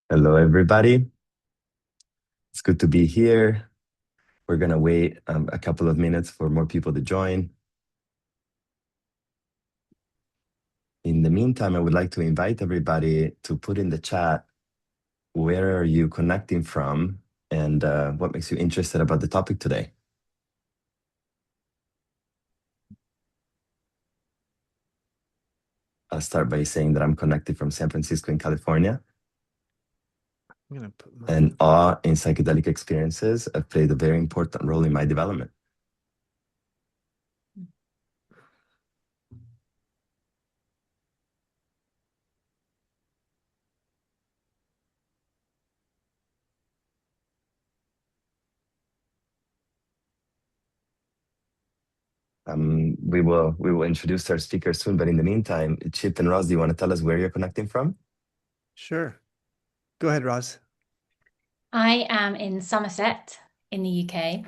Hello, everybody. It's good to be here. We're going to wait a couple of minutes for more people to join. In the meantime, I would like to invite everybody to put in the chat, where are you connecting from and what makes you interested about the topic today? I'll start by saying that I'm connected from San Francisco in California. I'm going to put my... And awe in psychedelic experiences have played a very important role in my development. We will introduce our speakers soon, but in the meantime, Chip and Ross, do you want to tell us where you're connecting from? Sure. Go ahead, Roz. I am in Somerset in the UK,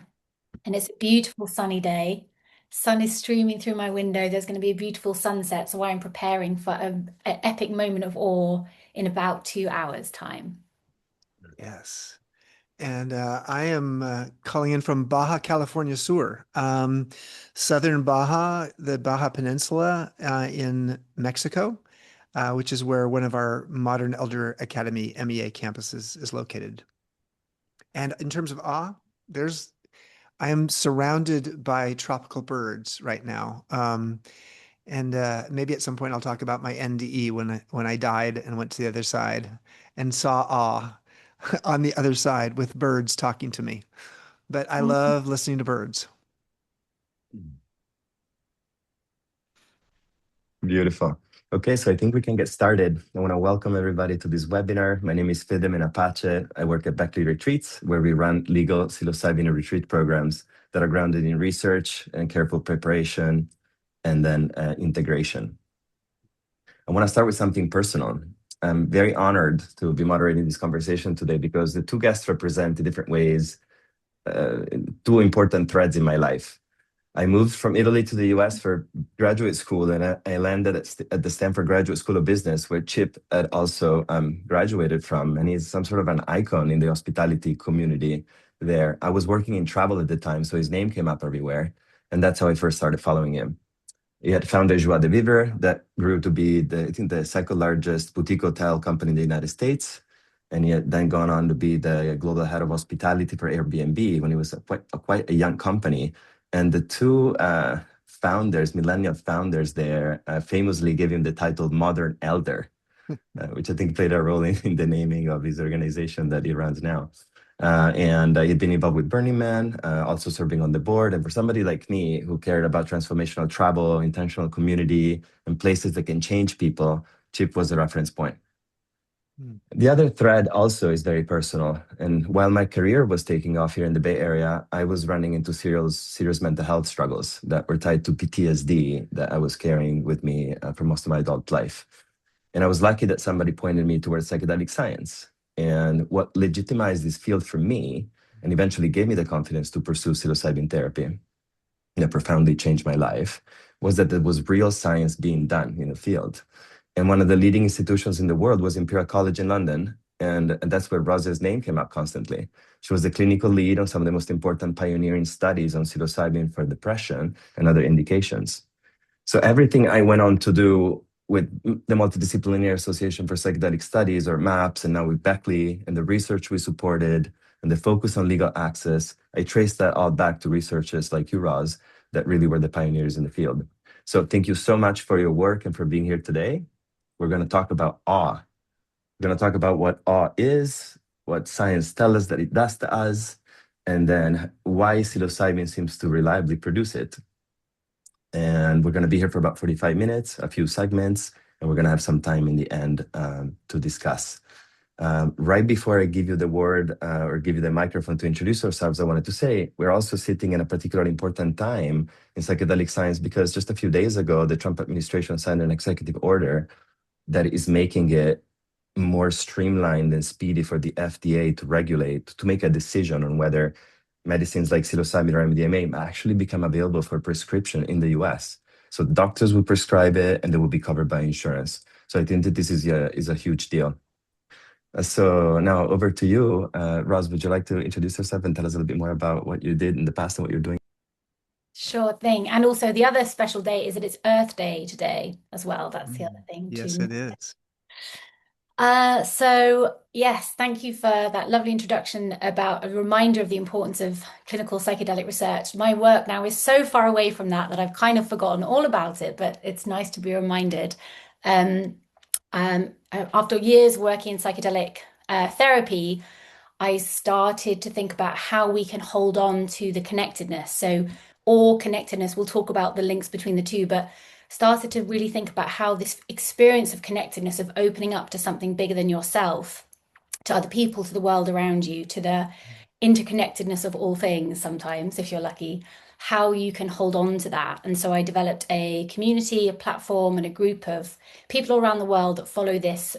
and it's a beautiful sunny day. Sun is streaming through my window. There's going to be a beautiful sunset, so I'm preparing for an epic moment of awe in about 2 hours' time. Yes. And I am calling in from Baja California Sur, southern Baja, the Baja Peninsula in Mexico, which is where one of our Modern Elder Academy MEA campuses is located. And in terms of awe, I am surrounded by tropical birds right now. And maybe at some point I'll talk about my NDE when I died and went to the other side and saw awe on the other side with birds talking to me. But I love listening to birds. Beautiful. Okay, so I think we can get started. I want to welcome everybody to this webinar. My name is Fede Menapace. I work at Beckley Retreats, where we run legal psilocybin retreat programs that are grounded in research and careful preparation and then integration. I want to start with something personal. I'm very honored to be moderating this conversation today because the two guests represent, in different ways, two important threads in my life. I moved from Italy to the US for graduate school, and I landed at the Stanford Graduate School of Business, where Chip had also graduated from, and he's some sort of an icon in the hospitality community there. I was working in travel at the time, so his name came up everywhere, and that's how I first started following him. He had founded Joie de Vivre, that grew to be, I think, the second largest boutique hotel company in the United States. And he had then gone on to be the global head of hospitality for Airbnb when he was quite a young company. And the two founders, millennial founders there, famously gave him the title Modern Elder, which I think played a role in the naming of his organization that he runs now. And he'd been involved with Burning Man, also serving on the board. And for somebody like me who cared about transformational travel, intentional community, and places that can change people, Chip was the reference point. The other thread also is very personal. And while my career was taking off here in the Bay Area, I was running into serious mental health struggles that were tied to PTSD that I was carrying with me for most of my adult life. And I was lucky that somebody pointed me towards psychedelic science. And what legitimized this field for me and eventually gave me the confidence to pursue psilocybin therapy that profoundly changed my life was that there was real science being done in the field. And one of the leading institutions in the world was Imperial College in London. And that's where Rosa's name came up constantly. She was the clinical lead on some of the most important pioneering studies on psilocybin for depression and other indications. So everything I went on to do with the Multidisciplinary Association for Psychedelic Studies, or MAPS, and now with Beckley, and the research we supported, and the focus on legal access, I traced that all back to researchers like you, Roz, that really were the pioneers in the field. So thank you so much for your work and for being here today. We're going to talk about awe. We're going to talk about what awe is, what science tells us that it does to us, and then why psilocybin seems to reliably produce it. And we're going to be here for about 45 minutes, a few segments, and we're going to have some time in the end to discuss. Right before I give you the word or give you the microphone to introduce ourselves, I wanted to say we're also sitting in a particularly important time in psychedelic science because just a few days ago, the Trump administration signed an executive order that is making it more streamlined and speedy for the FDA to regulate, to make a decision on whether medicines like psilocybin or MDMA actually become available for prescription in the US. So doctors will prescribe it and they will be covered by insurance. So I think that this is a huge deal. So now over to you. Roz, would you like to introduce yourself and tell us a little bit more about what you did in the past and what you're doing? Sure thing. And also the other special day is that it's Earth Day today as well. That's the other thing Yes, too. it is. So yes, thank you for that lovely introduction about a reminder of the importance of clinical psychedelic research. My work now is so far away from that that I've kind of forgotten all about it, but it's nice to be reminded. Um, After years working in psychedelic therapy, I started to think about how we can hold on to the connectedness. So, or connectedness, we'll talk about the links between the two, but started to really think about how this experience of connectedness, of opening up to something bigger than yourself, to other people, to the world around you, to the interconnectedness of all things, sometimes, if you're lucky, how you can hold on to that. And so I developed a community, a platform, and a group of people around the world that follow this.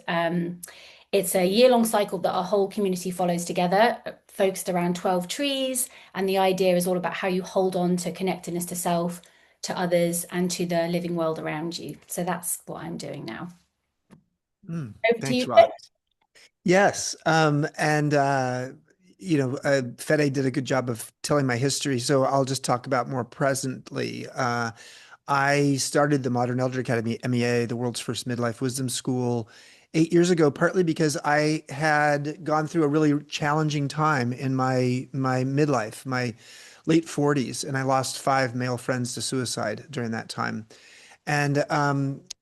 It's a year-long cycle that our whole community follows together, focused around 12 trees. And the idea is all about how you hold on to connectedness to self, to others, and to the living world around you. So that's what I'm doing now. Over to Thanks, you, Rob. Fred. Yes, Fede did a good job of telling my history, so I'll just talk about more presently. I started the Modern Elder Academy, MEA, the world's first midlife wisdom school, 8 years ago, partly because I had gone through a really challenging time in my midlife, my late 40s, and I lost 5 male friends to suicide during that time. And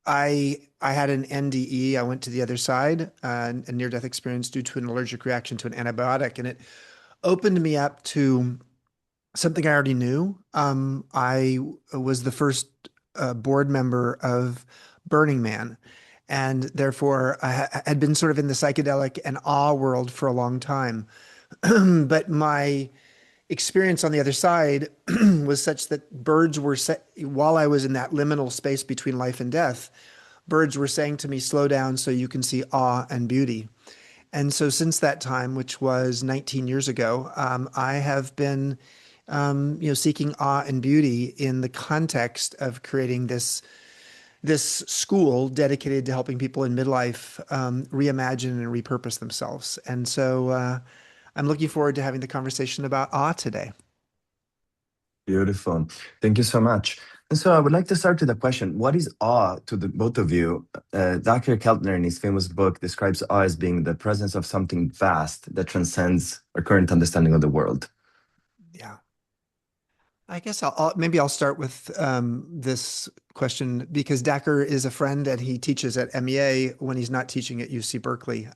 I had an NDE. I went to the other side, a near-death experience due to an allergic reaction to an antibiotic, and it opened me up to something I already knew. I was the first board member of Burning Man, and therefore I had been sort of in the psychedelic and awe world for a long time. But my experience on the other side was such that while I was in that liminal space between life and death, birds were saying to me, slow down so you can see awe and beauty. And so since that time, which was 19 years ago, I have been, seeking awe and beauty in the context of creating this school dedicated to helping people in midlife reimagine and repurpose themselves. And so I'm looking forward to having the conversation about awe today. Beautiful. Thank you so much. And so I would like to start with a question. What is awe to the both of you? Dr. Keltner, in his famous book, describes awe as being the presence of something vast that transcends our current understanding of the world. Yeah. I guess maybe I'll start with this question because Dacker is a friend and he teaches at MEA when he's not teaching at UC Berkeley.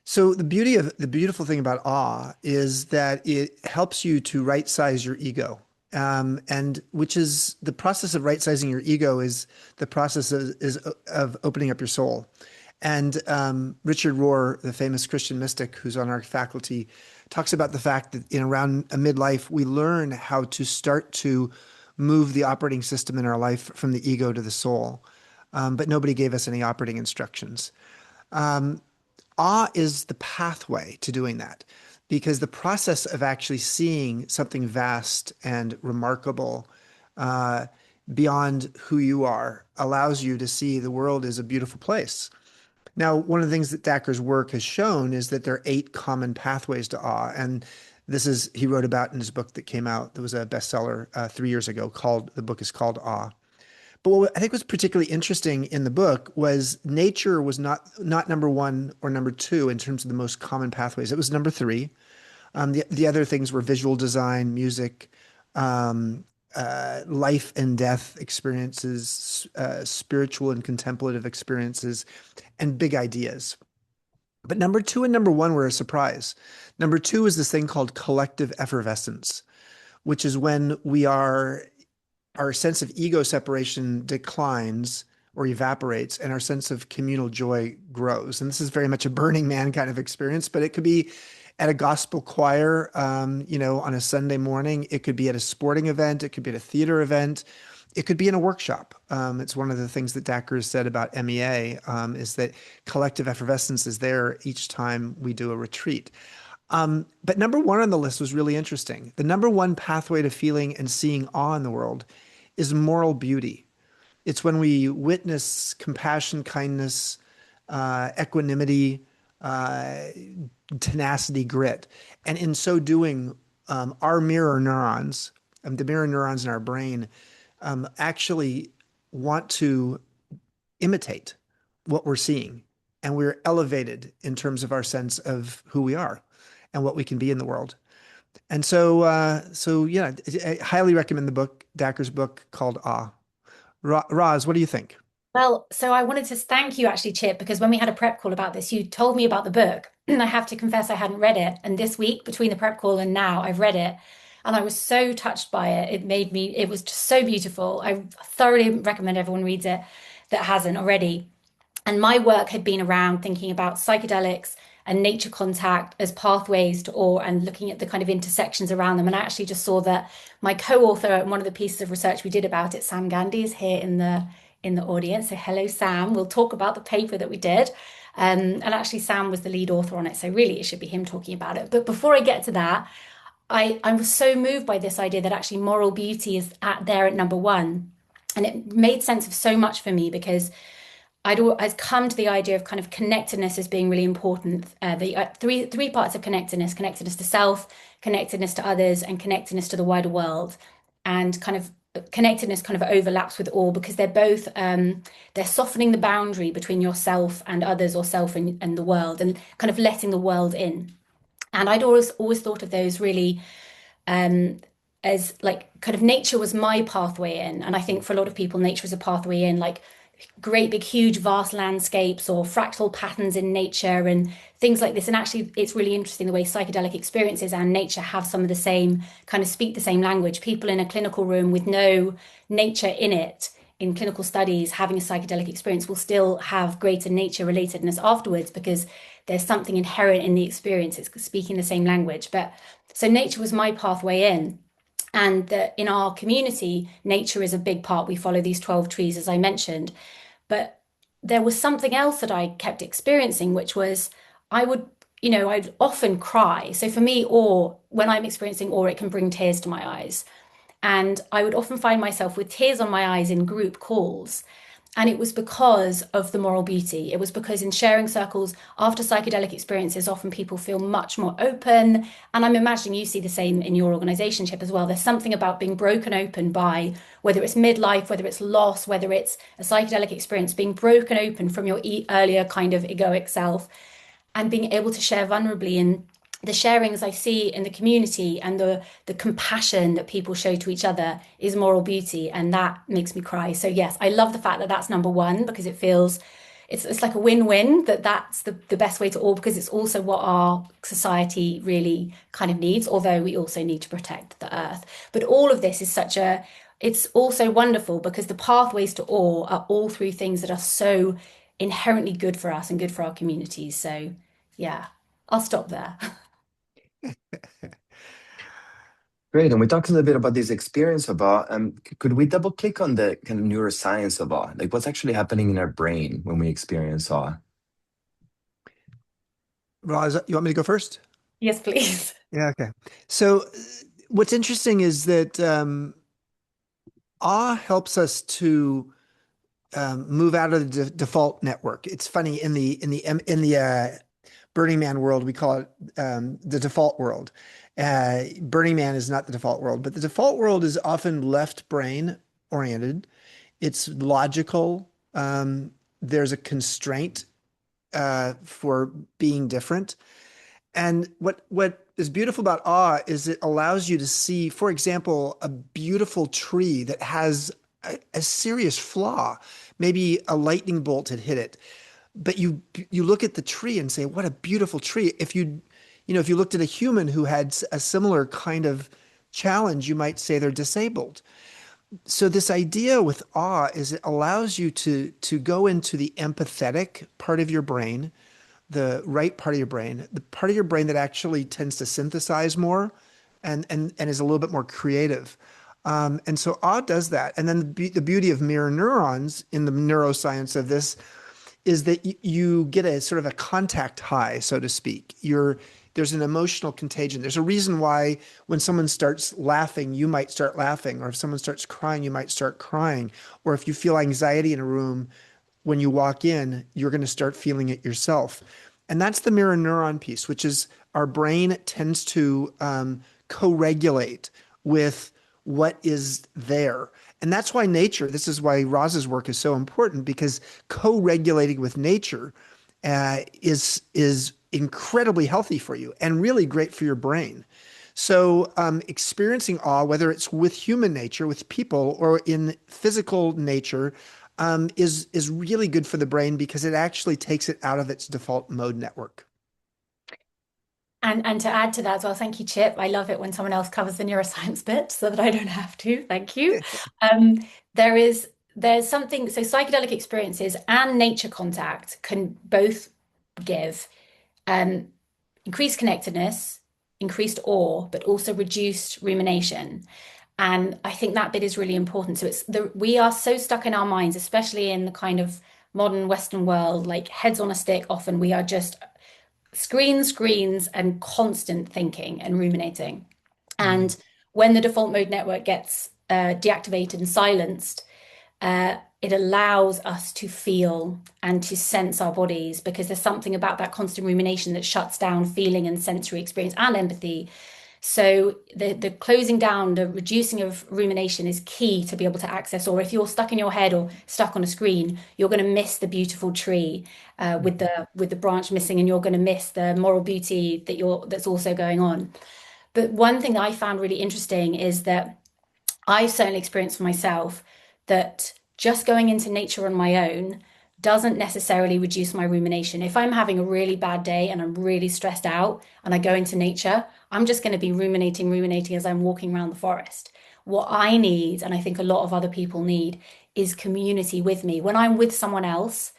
So the beautiful thing about awe is that it helps you to right size your ego. And which is the process of right sizing your ego is the process of opening up your soul. And Richard Rohr, the famous Christian mystic who's on our faculty, talks about the fact that in around a midlife, we learn how to start to move the operating system in our life from the ego to the soul. But nobody gave us any operating instructions. Awe is the pathway to doing that because the process of actually seeing something vast and remarkable beyond who you are allows you to see the world as a beautiful place. Now, one of the things that Dacker's work has shown is that there are 8 common pathways to awe. And he wrote about in his book that came out, that was a bestseller 3 years ago, the book is called Awe. But what I think was particularly interesting in the book was nature was not number 1 or number 2 in terms of the most common pathways. It was number 3. The other things were visual design, music, life and death experiences, spiritual and contemplative experiences, and big ideas. But number 2 and number 1 were a surprise. Number 2 is this thing called collective effervescence, which is when our sense of ego separation declines or evaporates and our sense of communal joy grows. And this is very much a Burning Man kind of experience, but it could be at a gospel choir, on a Sunday morning. It could be at a sporting event. It could be at a theater event. It could be in a workshop. It's one of the things that Dacker has said about MEA is that collective effervescence is there each time we do a retreat. But number 1 on the list was really interesting. The number 1 pathway to feeling and seeing awe in the world is moral beauty. It's when we witness compassion, kindness, equanimity, uh, tenacity, grit. And in so doing, our mirror neurons, the mirror neurons in our brain, actually want to imitate what we're seeing. And we're elevated in terms of our sense of who we are and what we can be in the world. And so yeah, I highly recommend the book, Dacker's book called Ah. Roz, what do you think? Well, so I wanted to thank you actually, Chip, because when we had a prep call about this, you told me about the book. And I have to confess I hadn't read it. And this week, between the prep call and now, I've read it. And I was so touched by it. It was just so beautiful. I thoroughly recommend everyone reads it that hasn't already. And my work had been around thinking about psychedelics and nature contact as pathways to awe and looking at the kind of intersections around them. And I actually just saw that my co-author and one of the pieces of research we did about it, Sam Gandhi, is here in the audience. So hello, Sam. We'll talk about the paper that we did. And actually, Sam was the lead author on it. So really, it should be him talking about it. But before I get to that, I was so moved by this idea that actually moral beauty is at number one. And it made sense of so much for me because I'd come to the idea of kind of connectedness as being really important. The three parts of connectedness: connectedness to self, connectedness to others, and connectedness to the wider world. And kind of connectedness kind of overlaps with all because they're softening the boundary between yourself and others, or self and the world, and kind of letting the world in. And I'd always thought of those really um, as like kind of nature was my pathway in. And I think for a lot of people, nature is a pathway in, like great big huge vast landscapes or fractal patterns in nature and things like this. And actually it's really interesting the way psychedelic experiences and nature have some of the same, kind of speak the same language. People in a clinical room with no nature in it, in clinical studies, having a psychedelic experience will still have greater nature relatedness afterwards because there's something inherent in the experience. It's speaking the same language. But so nature was my pathway in. And that in our community, nature is a big part. We follow these 12 trees, as I mentioned. But there was something else that I kept experiencing, which was I would, I'd often cry. So for me, awe, when I'm experiencing awe, it can bring tears to my eyes. And I would often find myself with tears on my eyes in group calls. And it was because of the moral beauty. It was because in sharing circles after psychedelic experiences, often people feel much more open. And I'm imagining you see the same in your organizationship as well. There's something about being broken open by whether it's midlife, whether it's loss, whether it's a psychedelic experience, being broken open from your earlier kind of egoic self and being able to share vulnerably in the sharings I see in the community and the compassion that people show to each other is moral beauty, and that makes me cry. So yes, I love the fact that that's number one because it feels it's like a win-win that's the best way to all because it's also what our society really kind of needs, although we also need to protect the earth. But all of this is it's also wonderful because the pathways to awe are all through things that are so inherently good for us and good for our communities. So yeah, I'll stop there. Great. And we talked a little bit about this experience about, could we double click on the kind of neuroscience of awe? Like what's actually happening in our brain when we experience awe? Roz, you want me to go first? Yes, please. Yeah, okay. So what's interesting is that awe helps us to move out of the default network. It's funny in the Burning Man world, we call it the default world. Burning Man is not the default world, but the default world is often left brain oriented. It's logical. There's a constraint for being different. And what is beautiful about awe is it allows you to see, for example, a beautiful tree that has a serious flaw. Maybe a lightning bolt had hit it, but you look at the tree and say, "What a beautiful tree." If you looked at a human who had a similar kind of challenge, you might say they're disabled. So this idea with awe is it allows you to go into the empathetic part of your brain, the right part of your brain, the part of your brain that actually tends to synthesize more and is a little bit more creative. And so awe does that. And then the beauty of mirror neurons in the neuroscience of this is that you get a sort of a contact high, so to speak. There's an emotional contagion. There's a reason why when someone starts laughing, you might start laughing, or if someone starts crying, you might start crying, or if you feel anxiety in a room, when you walk in, you're going to start feeling it yourself. And that's the mirror neuron piece, which is our brain tends to co-regulate with what is there. And that's why nature, this is why Roz's work is so important, because co-regulating with nature is incredibly healthy for you and really great for your brain. So, experiencing awe, whether it's with human nature, with people, or in physical nature, is really good for the brain because it actually takes it out of its default mode network. And to add to that as well, thank you, Chip. I love it when someone else covers the neuroscience bit so that I don't have to. Thank you. Um, there's something, so psychedelic experiences and nature contact can both give um, increased connectedness, increased awe, but also reduced rumination. And I think that bit is really important. So we are so stuck in our minds, especially in the kind of modern Western world, like heads on a stick. Often we are just screens, and constant thinking and ruminating. Mhm. And when the default mode network gets deactivated and silenced, it allows us to feel and to sense our bodies because there's something about that constant rumination that shuts down feeling and sensory experience and empathy. So the closing down, the reducing of rumination is key to be able to access. Or if you're stuck in your head or stuck on a screen, you're going to miss the beautiful tree with the branch missing, and you're going to miss the moral beauty that's also going on. But one thing that I found really interesting is that I certainly experienced for myself that just going into nature on my own doesn't necessarily reduce my rumination. If I'm having a really bad day and I'm really stressed out and I go into nature, I'm just going to be ruminating as I'm walking around the forest. What I need, and I think a lot of other people need, is community with me. When I'm with someone else,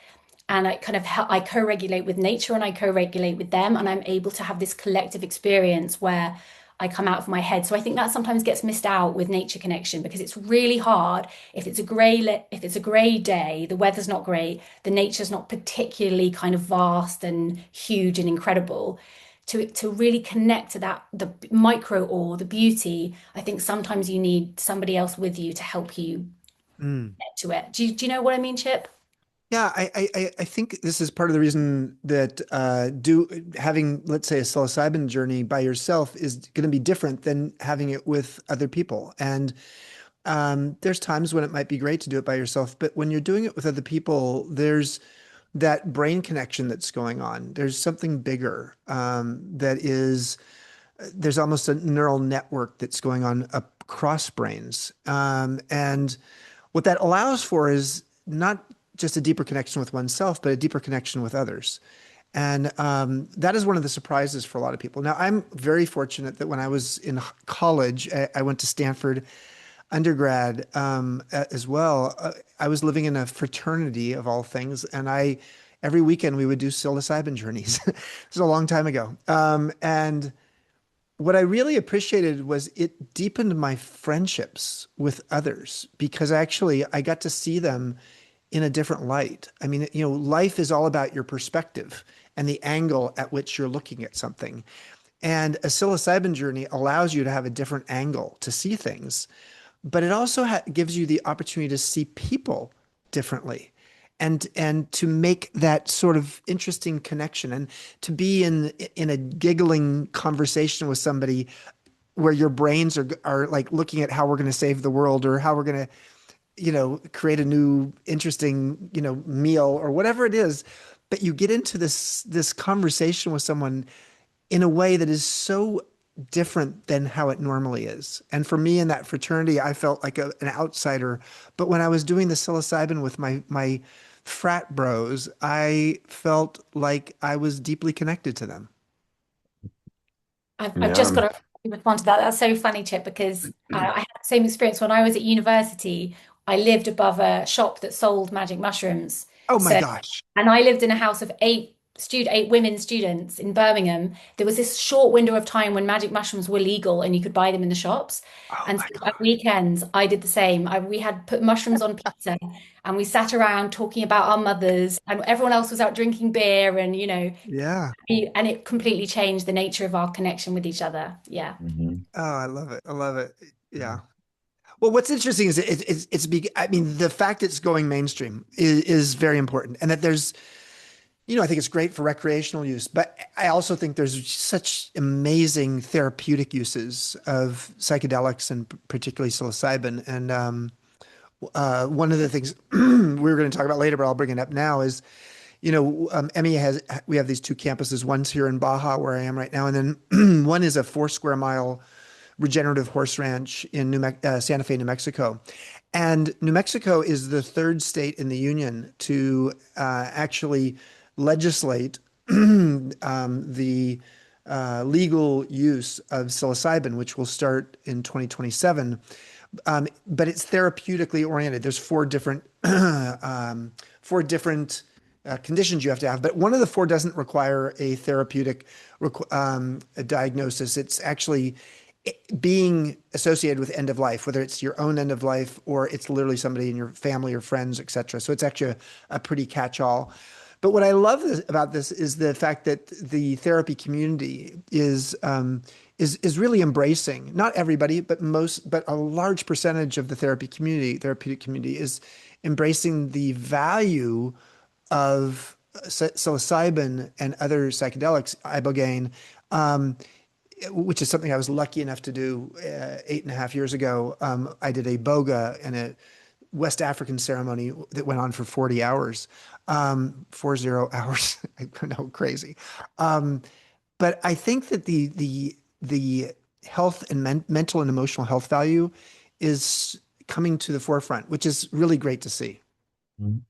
and I co-regulate with nature and I co-regulate with them, and I'm able to have this collective experience where I come out of my head. So I think that sometimes gets missed out with nature connection because it's really hard if it's a grey day, the weather's not great, the nature's not particularly kind of vast and huge and incredible. To really connect to that, the micro awe, the beauty, I think sometimes you need somebody else with you to help you Mm. get to it. Do you know what I mean, Chip? Yeah, I think this is part of the reason that do having, let's say, a psilocybin journey by yourself is going to be different than having it with other people. And there's times when it might be great to do it by yourself, but when you're doing it with other people, there's that brain connection that's going on. There's something bigger that is, there's almost a neural network that's going on across brains. And what that allows for is not just a deeper connection with oneself, but a deeper connection with others. And that is one of the surprises for a lot of people. Now, I'm very fortunate that when I was in college, I went to Stanford undergrad as well. I was living in a fraternity of all things, and every weekend we would do psilocybin journeys. This was a long time ago. And what I really appreciated was it deepened my friendships with others because actually I got to see them in a different light. I mean, life is all about your perspective and the angle at which you're looking at something. And a psilocybin journey allows you to have a different angle to see things, but it also gives you the opportunity to see people differently and to make that sort of interesting connection and to be in a giggling conversation with somebody where your brains are like looking at how we're going to save the world or how we're going to create a new interesting meal or whatever it is, but you get into this conversation with someone in a way that is so different than how it normally is. And for me in that fraternity, I felt like an outsider. But when I was doing the psilocybin with my frat bros, I felt like I was deeply connected to them. I've just Yeah. got to respond to that. That's so funny, Chip, because I had the same experience when I was at university. I lived above a shop that sold magic mushrooms. Oh my So, gosh. and I lived in a house of eight women students in Birmingham. There was this short window of time when magic mushrooms were legal and you could buy them in the shops. Oh And my so at God. weekends, I did the same. We had put mushrooms on pizza and we sat around talking about our mothers, and everyone else was out drinking beer and, Yeah. and it completely changed the nature of our connection with each other. Yeah. Mhm. Oh, I love it. I love it. Yeah. Well, what's interesting is I mean, the fact it's going mainstream is very important, and that I think it's great for recreational use, but I also think there's such amazing therapeutic uses of psychedelics and particularly psilocybin. And one of the things we were going to talk about later, but I'll bring it up now is, we have these two campuses. One's here in Baja, where I am right now, and then one is a 4 square mile regenerative horse ranch in Santa Fe, New Mexico. And New Mexico is the third state in the union to actually legislate the legal use of psilocybin, which will start in 2027. But it's therapeutically oriented. There's four different conditions you have to have, but one of the four doesn't require a therapeutic a diagnosis. It's actually being associated with end of life, whether it's your own end of life or it's literally somebody in your family or friends, etc. So it's actually a pretty catch-all. But what I love about this is the fact that the therapy community is really embracing, not everybody, but a large percentage of the therapeutic community is embracing the value of psilocybin and other psychedelics, ibogaine, which is something I was lucky enough to do 8.5 years ago. I did a boga and a West African ceremony that went on for 40 hours, 40 hours. I know, crazy. But I think that the health and mental and emotional health value is coming to the forefront, which is really great to see. Mhm.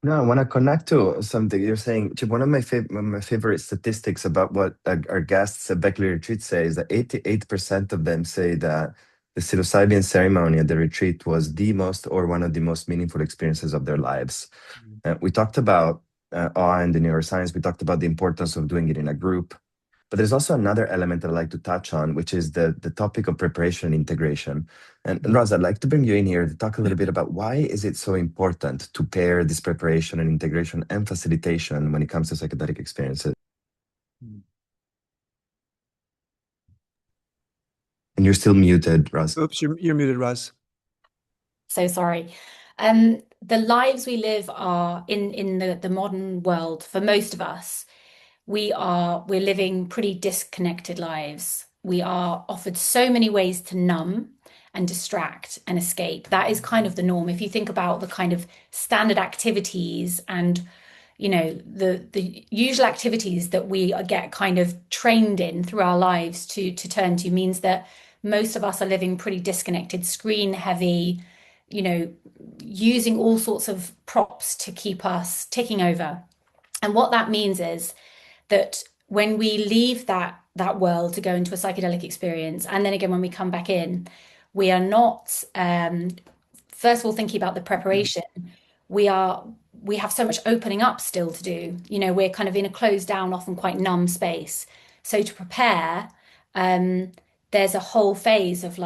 No, I want to connect to something you're saying. Chip, one of my favorite statistics about what our guests at Beckley Retreats say is that 88% of them say that the psilocybin ceremony at the retreat was the most or one of the most meaningful experiences of their lives. We talked about awe and the neuroscience. We talked about the importance of doing it in a group. But there's also another element that I'd like to touch on, which is the topic of preparation and integration. And Roz, I'd like to bring you in here to talk a little bit about why is it so important to pair this preparation and integration and facilitation when it comes to psychedelic experiences. And you're still muted, Roz. Oops, you're muted, Roz. So sorry. The lives we live are in the modern world, for most of us, we're living pretty disconnected lives. We are offered so many ways to numb and distract and escape. That is kind of the norm. If you think about the kind of standard activities and the usual activities that we get kind of trained in through our lives to turn to, means that most of us are living pretty disconnected, screen heavy, using all sorts of props to keep us ticking over. And what that means is that when we leave that world to go into a psychedelic experience, and then again when we come back in, we are not first of all thinking about the preparation. We have so much opening up still to do. We're kind of in a closed down, often quite numb space. So to prepare, there's a whole phase of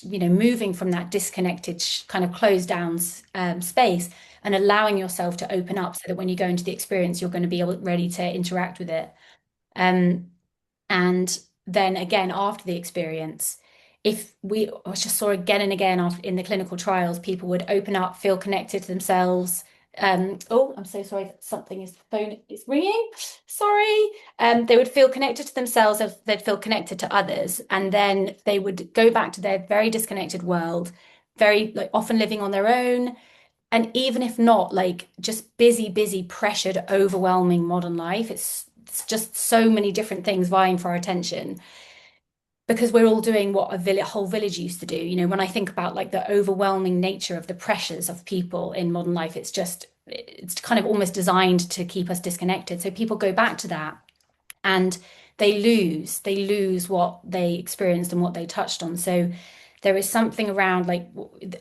moving from that disconnected kind of closed down space and allowing yourself to open up so that when you go into the experience, you're going to be ready to interact with it. And then again, after the experience, if I just saw again and again in the clinical trials, people would open up, feel connected to themselves. Oh, I'm so sorry. The phone is ringing. Sorry. They would feel connected to themselves, they'd feel connected to others, and then they would go back to their very disconnected world, very often living on their own. And even if not, just busy, pressured, overwhelming modern life, it's just so many different things vying for our attention, because we're all doing what a whole village used to do. When I think about the overwhelming nature of the pressures of people in modern life, it's kind of almost designed to keep us disconnected. So people go back to that and they lose what they experienced and what they touched on. So there is something around,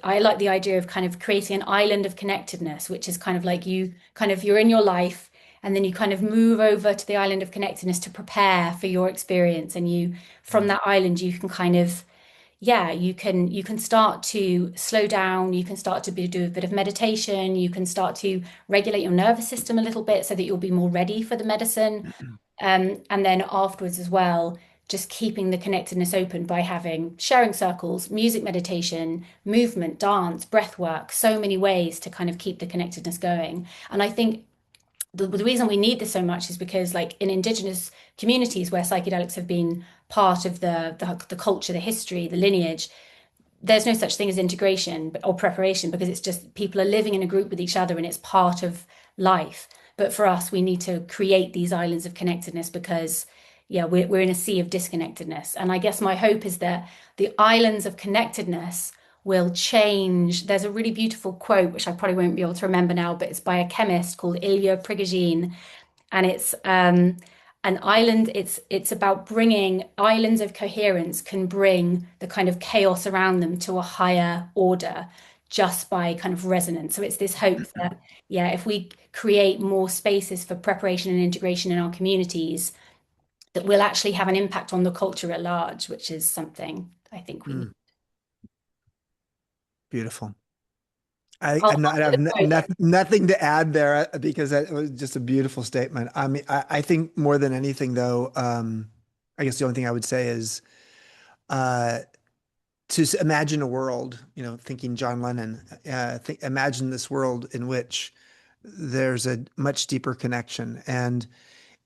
I like the idea of kind of creating an island of connectedness, which is kind of you're in your life, and then you kind of move over to the island of connectedness to prepare for your experience. And from that island, you can kind of, you can start to slow down, you can start to do a bit of meditation, you can start to regulate your nervous system a little bit so that you'll be more ready for the medicine. And then afterwards as well, just keeping the connectedness open by sharing circles, music, meditation, movement, dance, breath work, so many ways to kind of keep the connectedness going. And I think the reason we need this so much is because, like, in indigenous communities where psychedelics have been part of the culture, the history, the lineage, there's no such thing as integration or preparation, because it's just people are living in a group with each other and it's part of life. But for us, we need to create these islands of connectedness because, yeah, we're in a sea of disconnectedness. And I guess my hope is that the islands of connectedness will change. There's a really beautiful quote, which I probably won't be able to remember now, but it's by a chemist called Ilya Prigogine, and it's an island. It's about bringing islands of coherence can bring the kind of chaos around them to a higher order just by kind of resonance. So it's this hope that, yeah, if we create more spaces for preparation and integration in our communities, that will actually have an impact on the culture at large, which is something I think we need. Beautiful. I'll I put have the quote. nothing to add there because that was just a beautiful statement. I mean, I think more than anything, though, I guess the only thing I would say is uh, imagine a world, thinking John Lennon, imagine this world in which there's a much deeper connection. And,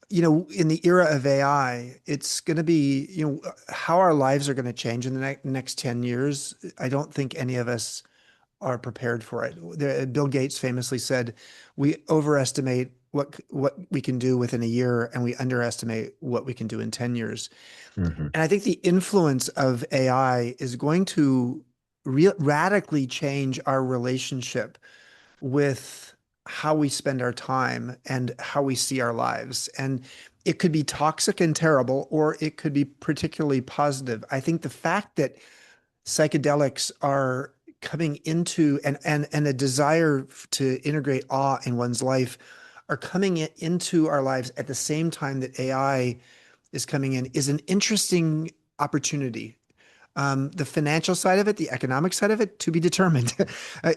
in the era of AI, it's going to be, how our lives are going to change in the next 10 years. I don't think any of us are prepared for it. Bill Gates famously said, "We overestimate what we can do within a year, and we underestimate what we can do in 10 years." Hmm. And I think the influence of AI is going to radically change our relationship with how we spend our time and how we see our lives. And it could be toxic and terrible, or it could be particularly positive. I think the fact that psychedelics are coming into and a desire to integrate awe in one's life are coming into our lives at the same time that AI is coming in is an interesting opportunity. The financial side of it, the economic side of it, to be determined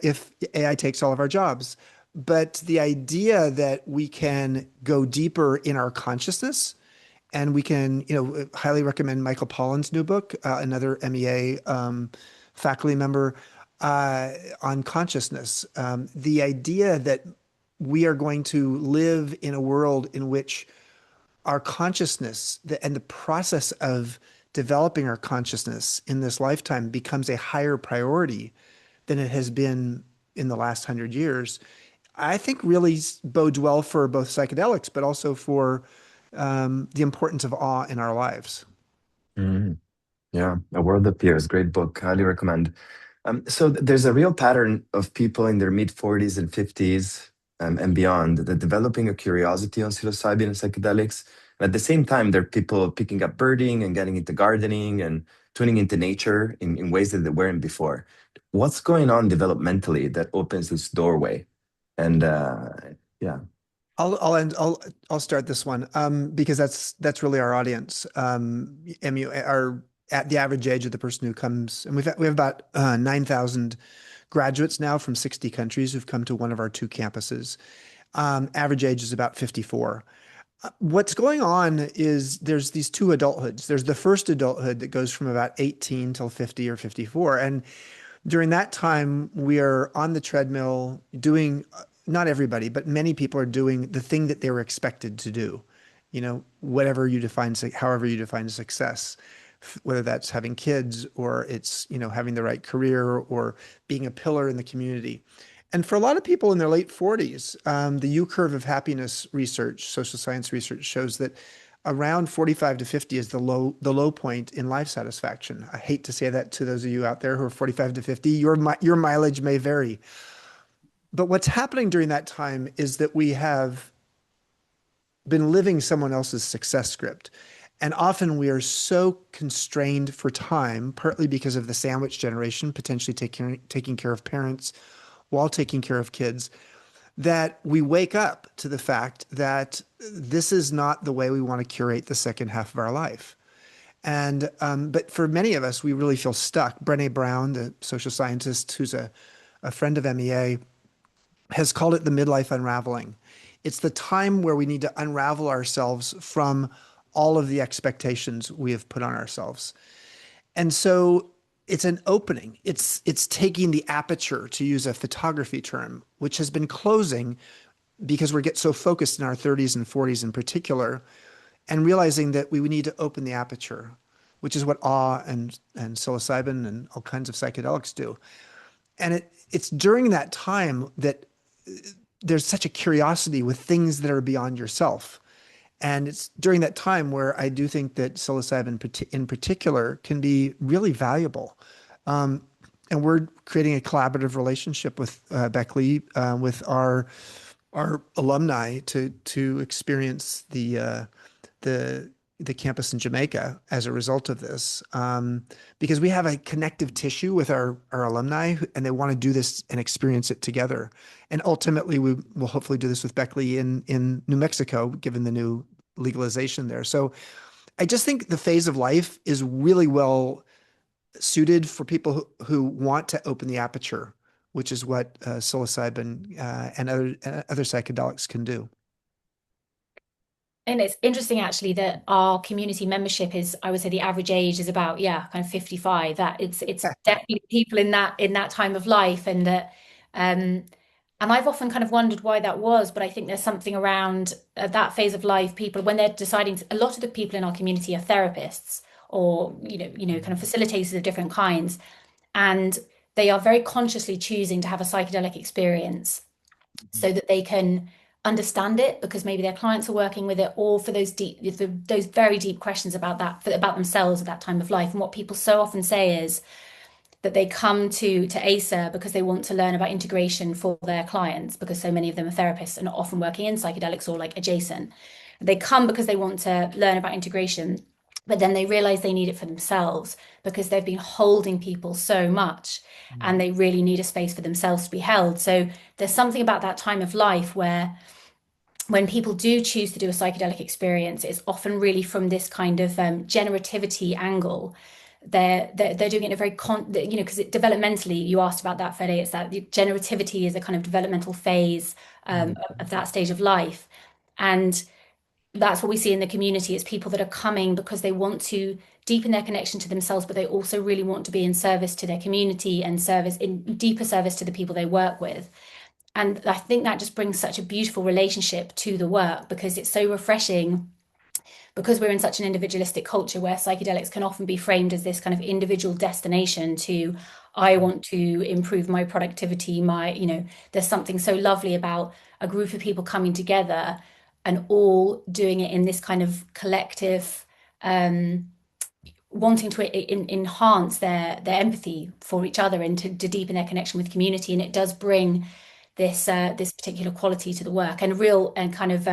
if AI takes all of our jobs. But the idea that we can go deeper in our consciousness and we can, highly recommend Michael Pollan's new book, another MEA faculty member on consciousness. The idea that we are going to live in a world in which our consciousness and the process of developing our consciousness in this lifetime becomes a higher priority than it has been in the last 100 years, I think really bodes well for both psychedelics, but also for the importance of awe in our lives. Hmm. Yeah, A World Appears, great book, highly recommend. So there's a real pattern of people in their mid 40s and 50s and beyond that developing a curiosity on psilocybin and psychedelics. At the same time, there are people picking up birding and getting into gardening and tuning into nature in ways that they weren't before. What's going on developmentally that opens this doorway? And yeah. I'll start this one because that's really our audience. Our at the average age of the person who comes, and we have about 9,000 graduates now from 60 countries who've come to one of our two campuses. Average age is about 54. What's going on is there's these two adulthoods. There's the first adulthood that goes from about 18 till 50 or 54. And during that time, we are on the treadmill doing, not everybody, but many people are doing the thing that they were expected to do. Whatever you define, however you define success, whether that's having kids or it's, having the right career or being a pillar in the community. And for a lot of people in their late 40s, the U curve of happiness research, social science research shows that around 45 to 50 is the low point in life satisfaction. I hate to say that to those of you out there who are 45 to 50. Your mileage may vary. But what's happening during that time is that we have been living someone else's success script. And often we are so constrained for time, partly because of the sandwich generation, potentially taking care of parents while taking care of kids, that we wake up to the fact that this is not the way we want to curate the second half of our life. And but for many of us, we really feel stuck. Brené Brown, the social scientist who's a friend of MEA, has called it the midlife unraveling. It's the time where we need to unravel ourselves from all of the expectations we have put on ourselves. And so it's an opening. It's taking the aperture, to use a photography term, which has been closing because we get so focused in our 30s and 40s in particular, and realizing that we need to open the aperture, which is what awe and psilocybin and all kinds of psychedelics do. And it's during that time that there's such a curiosity with things that are beyond yourself. And it's during that time where I do think that psilocybin in particular can be really valuable. Um, and we're creating a collaborative relationship with Beckley, with our alumni to experience the the campus in Jamaica as a result of this, because we have a connective tissue with our alumni, and they want to do this and experience it together. And ultimately, we will hopefully do this with Beckley in New Mexico, given the new legalization there. So I just think the phase of life is really well suited for people who want to open the aperture, which is what psilocybin and other psychedelics can do. And it's interesting actually that our community membership is, I would say the average age is about, yeah, kind of 55. That it's definitely people in that time of life, and that and I've often kind of wondered why that was, but I think there's something around that phase of life, people when they're deciding a lot of the people in our community are therapists or kind of facilitators of different kinds, and they are very consciously choosing to have a psychedelic experience so that they can understand it because maybe their clients are working with it, or for those very deep questions about about themselves at that time of life. And what people so often say is that they come to ASA because they want to learn about integration for their clients, because so many of them are therapists and are often working in psychedelics or like adjacent. They come because they want to learn about integration, but then they realize they need it for themselves because they've been holding people so much, and they really need a space for themselves to be held. So there's something about that time of life where when people do choose to do a psychedelic experience, it's often really from this kind of generativity angle. They're doing it in a very because developmentally, you asked about that, Fede. It's that generativity is a kind of developmental phase of that stage of life, and that's what we see in the community. It's people that are coming because they want to deepen their connection to themselves, but they also really want to be in service to their community and service in deeper service to the people they work with. And I think that just brings such a beautiful relationship to the work because it's so refreshing, because we're in such an individualistic culture where psychedelics can often be framed as this kind of individual destination to, I want to improve my productivity, there's something so lovely about a group of people coming together and all doing it in this kind of collective, wanting to enhance their empathy for each other and to deepen their connection with community. And it does bring this particular quality to the work, and real and kind of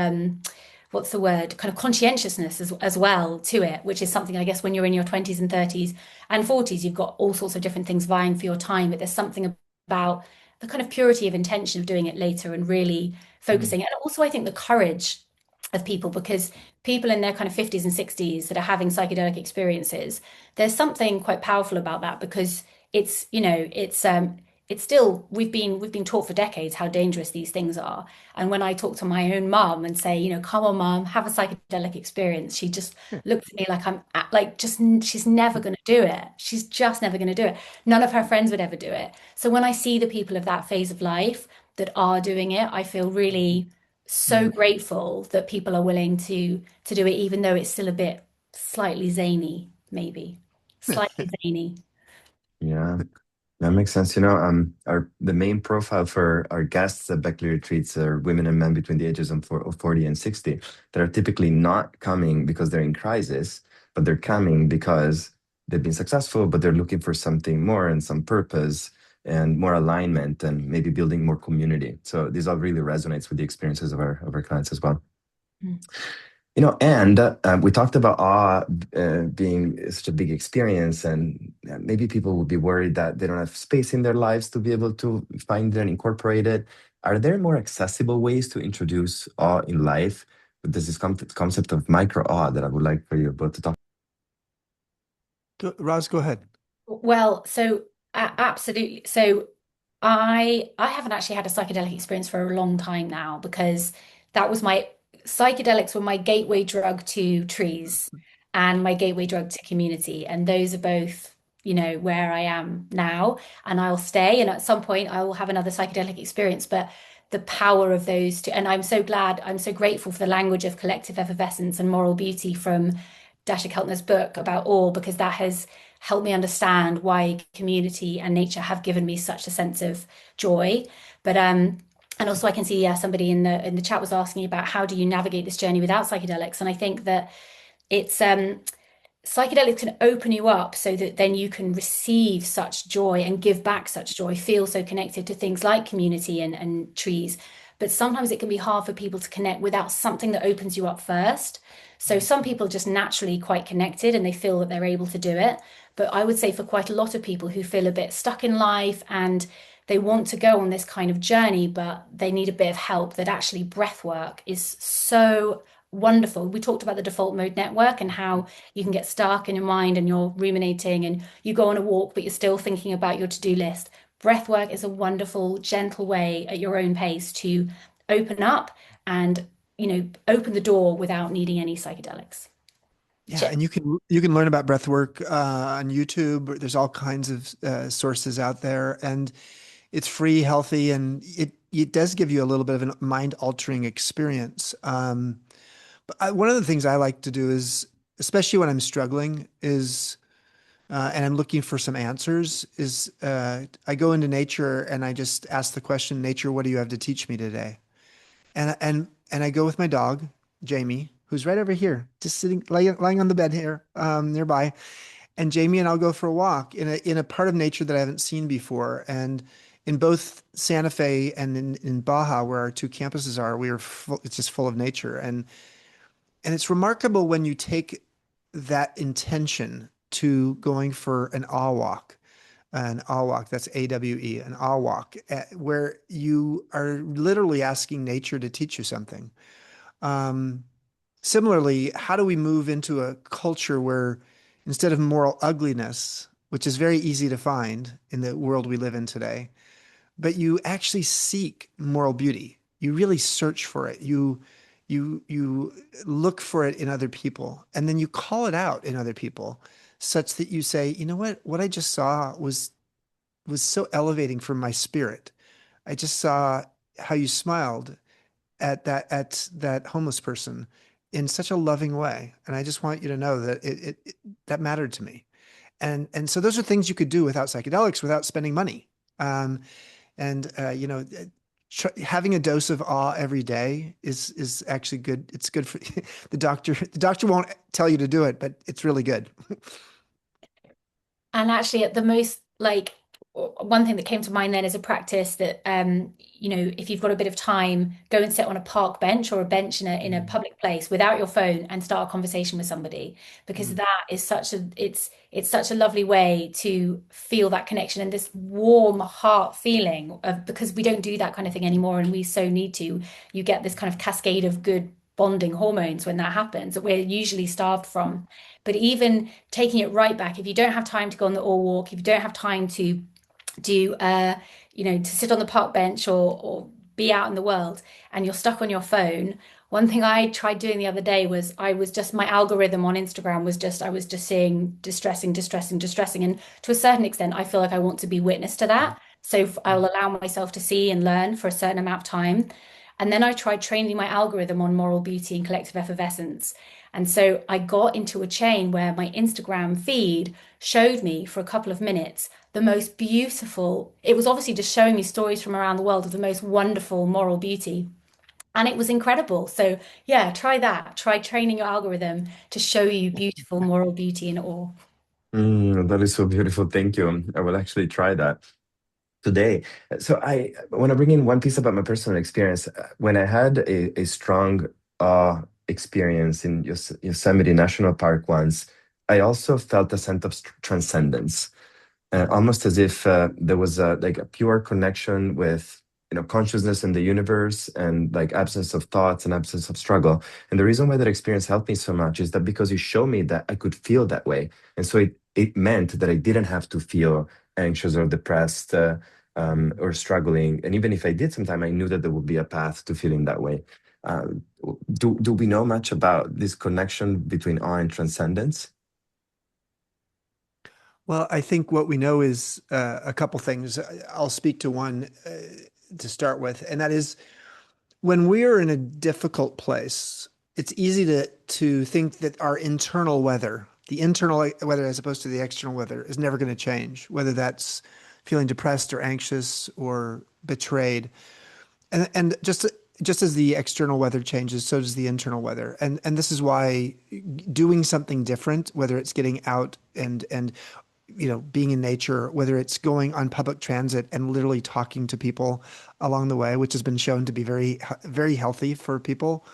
what's the word, kind of conscientiousness as well to it, which is something I guess when you're in your 20s and 30s and 40s, you've got all sorts of different things vying for your time, but there's something about the kind of purity of intention of doing it later and really focusing. And also I think the courage of people, because people in their kind of 50s and 60s that are having psychedelic experiences, there's something quite powerful about that, because it's still, we've been taught for decades how dangerous these things are. And when I talk to my own mum and say, come on, mum, have a psychedelic experience, she just looks at me like she's never going to do it. She's just never going to do it. None of her friends would ever do it. So when I see the people of that phase of life that are doing it, I feel really so grateful that people are willing to do it, even though it's still a bit slightly zany, maybe slightly zany. Yeah, that makes sense. The main profile for our guests at Beckley Retreats are women and men between the ages of 40 and 60 that are typically not coming because they're in crisis, but they're coming because they've been successful, but they're looking for something more and some purpose and more alignment and maybe building more community. So this all really resonates with the experiences of our clients as well. Mm. And we talked about awe being such a big experience, and maybe people would be worried that they don't have space in their lives to be able to find it and incorporate it. Are there more accessible ways to introduce awe in life? There's this concept of micro awe that I would like for you both to talk. Roz, go ahead. Well, so absolutely. So I haven't actually had a psychedelic experience for a long time now, because that was my psychedelics were my gateway drug to trees and my gateway drug to community. And those are both, where I am now, and I'll stay. And at some point I will have another psychedelic experience. But the power of those two. And I'm so glad, I'm so grateful for the language of collective effervescence and moral beauty from Dasha Keltner's book about awe, because that has helped me understand why community and nature have given me such a sense of joy. But and also I can see, yeah, somebody in the chat was asking about how do you navigate this journey without psychedelics, and I think that it's psychedelics can open you up so that then you can receive such joy and give back such joy, feel so connected to things like community and trees. But sometimes it can be hard for people to connect without something that opens you up first. So some people are just naturally quite connected and they feel that they're able to do it. But I would say for quite a lot of people who feel a bit stuck in life and they want to go on this kind of journey, but they need a bit of help, that actually breath work is so wonderful. We talked about the default mode network and how you can get stuck in your mind and you're ruminating and you go on a walk, but you're still thinking about your to-do list. Breath work is a wonderful, gentle way at your own pace to open up and, open the door without needing any psychedelics. Yeah, and you can learn about breath work on YouTube. There's all kinds of sources out there, and it's free, healthy, and it does give you a little bit of a mind-altering experience. One of the things I like to do is, especially when I'm struggling, and I'm looking for some answers, is I go into nature and I just ask the question, nature, what do you have to teach me today? And I go with my dog, Jamie, who's right over here, just sitting, lying on the bed here, nearby. And Jamie and I'll go for a walk in a part of nature that I haven't seen before. And in both Santa Fe and in Baja, where our two campuses are, it's just full of nature. And it's remarkable when you take that intention to going for an awe walk. An awe walk, that's AWE, an awe walk, where you are literally asking nature to teach you something. Um, Similarly, how do we move into a culture where instead of moral ugliness, which is very easy to find in the world we live in today, but you actually seek moral beauty. You really search for it. You look for it in other people, and then you call it out in other people, such that you say, you know what I just saw was so elevating for my spirit. I just saw how you smiled at that homeless person in such a loving way, and I just want you to know that that mattered to me. And so those are things you could do without psychedelics, without spending money. Um, and having a dose of awe every day is actually good. It's good for the doctor. The doctor won't tell you to do it, but it's really good. And actually, at the most, like, one thing that came to mind then is a practice that, if you've got a bit of time, go and sit on a park bench or a bench in a public place without your phone and start a conversation with somebody, because that is it's such a lovely way to feel that connection and this warm heart feeling of, because we don't do that kind of thing anymore, and we so need to. You get this kind of cascade of good bonding hormones when that happens that we're usually starved from. But even taking it right back, if you don't have time to go on the all walk, if you don't have time to do to sit on the park bench or be out in the world and you're stuck on your phone, one thing I tried doing the other day was, my algorithm on Instagram was just, I was just seeing distressing, distressing, distressing, and to a certain extent I feel like I want to be witness to that, so I'll allow myself to see and learn for a certain amount of time. And then I tried training my algorithm on moral beauty and collective effervescence. And so I got into a chain where my Instagram feed showed me for a couple of minutes the most beautiful, it was obviously just showing me stories from around the world of the most wonderful moral beauty. And it was incredible. So yeah, try that. Try training your algorithm to show you beautiful moral beauty and awe. That is so beautiful. Thank you. I will actually try that today. So I want to bring in one piece about my personal experience. When I had a strong experience in Yosemite National Park once, I also felt a sense of transcendence, almost as if there was like a pure connection with consciousness in the universe, and like absence of thoughts and absence of struggle. And the reason why that experience helped me so much is that because it showed me that I could feel that way, and so it meant that I didn't have to feel anxious or depressed, or struggling. And even if I did sometime, I knew that there would be a path to feeling that way. Um, do we know much about this connection between awe and transcendence? Well, I think what we know is a couple things. I'll speak to one. to start with, and that is when we are in a difficult place, it's easy to think that our internal weather, the internal weather as opposed to the external weather, is never going to change, whether that's feeling depressed or anxious or betrayed. And just as the external weather changes, so does the internal weather. And this is why doing something different, whether it's getting out and being in nature, whether it's going on public transit and literally talking to people along the way, which has been shown to be very healthy for people.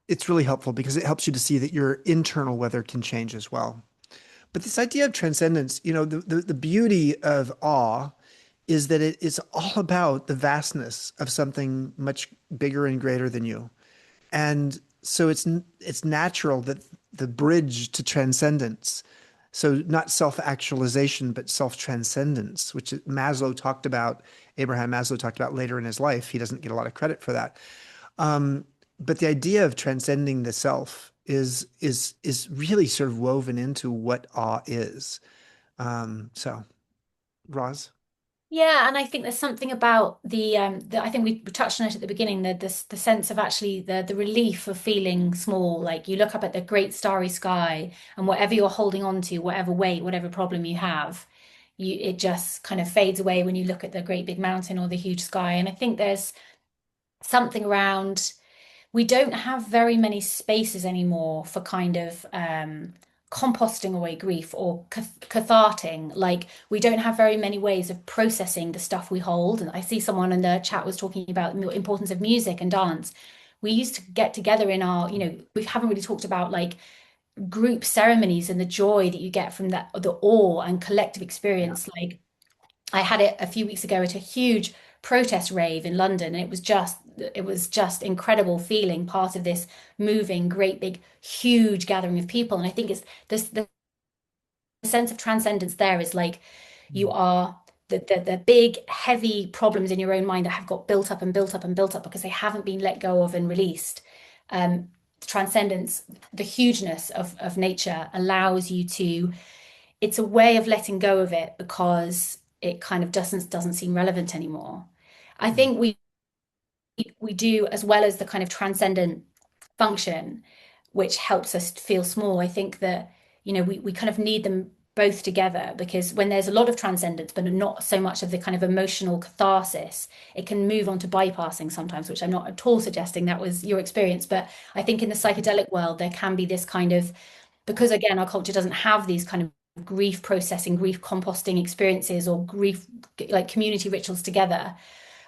It's really helpful because it helps you to see that your internal weather can change as well. But this idea of transcendence, the beauty of awe is that it's all about the vastness of something much bigger and greater than you. And so it's natural that the bridge to transcendence, so not self-actualization, but self-transcendence, which Abraham Maslow talked about later in his life. He doesn't get a lot of credit for that. But the idea of transcending the self is really sort of woven into what awe is. So, Roz? Yeah, and I think there's something about I think we touched on it at the beginning, the sense of actually the relief of feeling small. Like you look up at the great starry sky, and whatever you're holding on to, whatever weight, whatever problem you have, it just kind of fades away when you look at the great big mountain or the huge sky. And I think there's something around we don't have very many spaces anymore for kind of composting away grief or catharting. Like we don't have very many ways of processing the stuff we hold. And I see someone in the chat was talking about the importance of music and dance. We used to get together in our, we haven't really talked about like group ceremonies and the joy that you get from that, the awe and collective experience. Like I had it a few weeks ago at a huge protest rave in London, and it was just incredible feeling part of this moving, great, big, huge gathering of people. And I think it's this the sense of transcendence there is like you are the big, heavy problems in your own mind that have got built up and built up and built up because they haven't been let go of and released. Transcendence, the hugeness of nature allows you to it's a way of letting go of it because it kind of doesn't seem relevant anymore. I think we do as well as the kind of transcendent function, which helps us feel small. I think that, we kind of need them both together because when there's a lot of transcendence, but not so much of the kind of emotional catharsis, it can move on to bypassing sometimes, which I'm not at all suggesting that was your experience. But I think in the psychedelic world, there can be this kind of, because again, our culture doesn't have these kind of grief processing, grief composting experiences or grief like community rituals together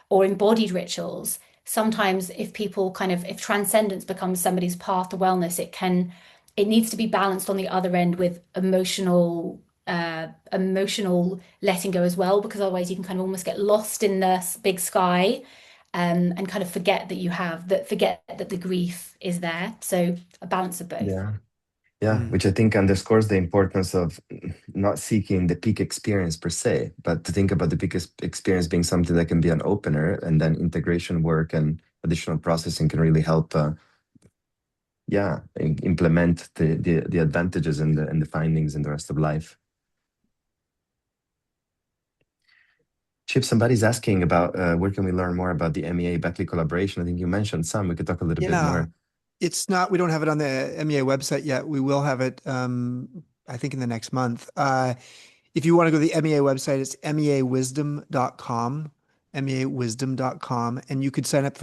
or embodied rituals. Sometimes if transcendence becomes somebody's path to wellness, it needs to be balanced on the other end with emotional letting go as well, because otherwise you can kind of almost get lost in the big sky, and kind of forget that the grief is there. So a balance of both. Yeah. Yeah, Mm. which I think underscores the importance of not seeking the peak experience per se, but to think about the peak experience being something that can be an opener, and then integration work and additional processing can really help. Yeah, implement the advantages and the findings in the rest of life. Chip, somebody's asking about where can we learn more about the MEA Beckley collaboration. I think you mentioned some. We could talk a little bit Yeah, more. we don't have it on the MEA website yet. We will have it, I think, in the next month. If you want to go to the MEA website, it's meawisdom.com, meawisdom.com, and you could sign up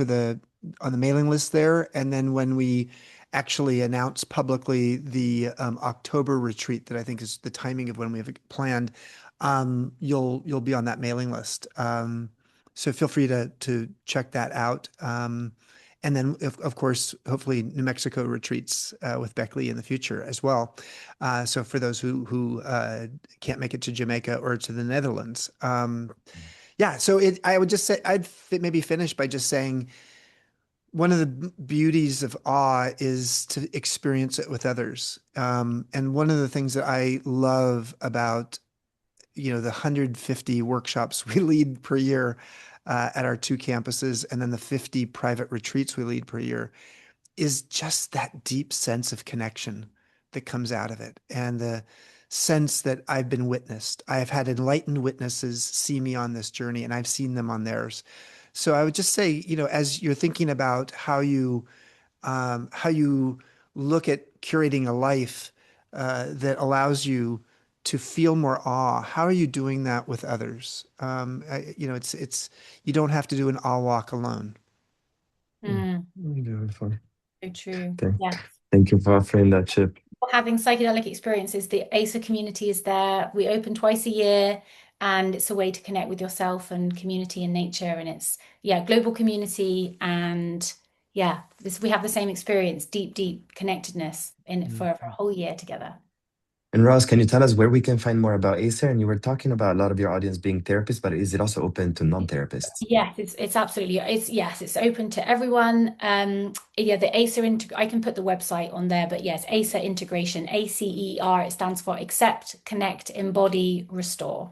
on the mailing list there. And then when we actually announce publicly the October retreat, that I think is the timing of when we have it planned, you'll be on that mailing list. So feel free to check that out. And then, of course, hopefully New Mexico retreats with Beckley in the future as well. So for those who can't make it to Jamaica or to the Netherlands. Yeah, so I would just say, maybe finish by just saying one of the beauties of awe is to experience it with others. And one of the things that I love about, the 150 workshops we lead per year at our two campuses, and then the 50 private retreats we lead per year, is just that deep sense of connection that comes out of it. And sense that I've been witnessed. I have had enlightened witnesses see me on this journey, and I've seen them on theirs. So I would just say, as you're thinking about how you look at curating a life that allows you to feel more awe. How are you doing that with others? It's you don't have to do an awe walk alone. Beautiful. So true. Okay. Yeah. Thank you for offering that, Chip. Having psychedelic experiences, the ASA community is there. We open twice a year, and it's a way to connect with yourself and community and nature. And it's, global community. And we have the same experience, deep connectedness for a whole year together. And Ross, can you tell us where we can find more about ASER? And you were talking about a lot of your audience being therapists, but is it also open to non-therapists? Yes, it's absolutely, it's open to everyone. The ASER, I can put the website on there, but yes, ASER integration, ACER, it stands for Accept, Connect, Embody, Restore.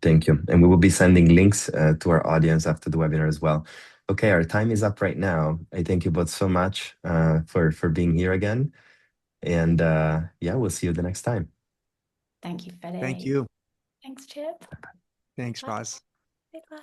Thank you. And we will be sending links to our audience after the webinar as well. Okay, our time is up right now. I thank you both so much for being here again. And we'll see you the next time. Thank you, Fede. Thank you. Thanks, Chip. Thanks, Roz. Bye.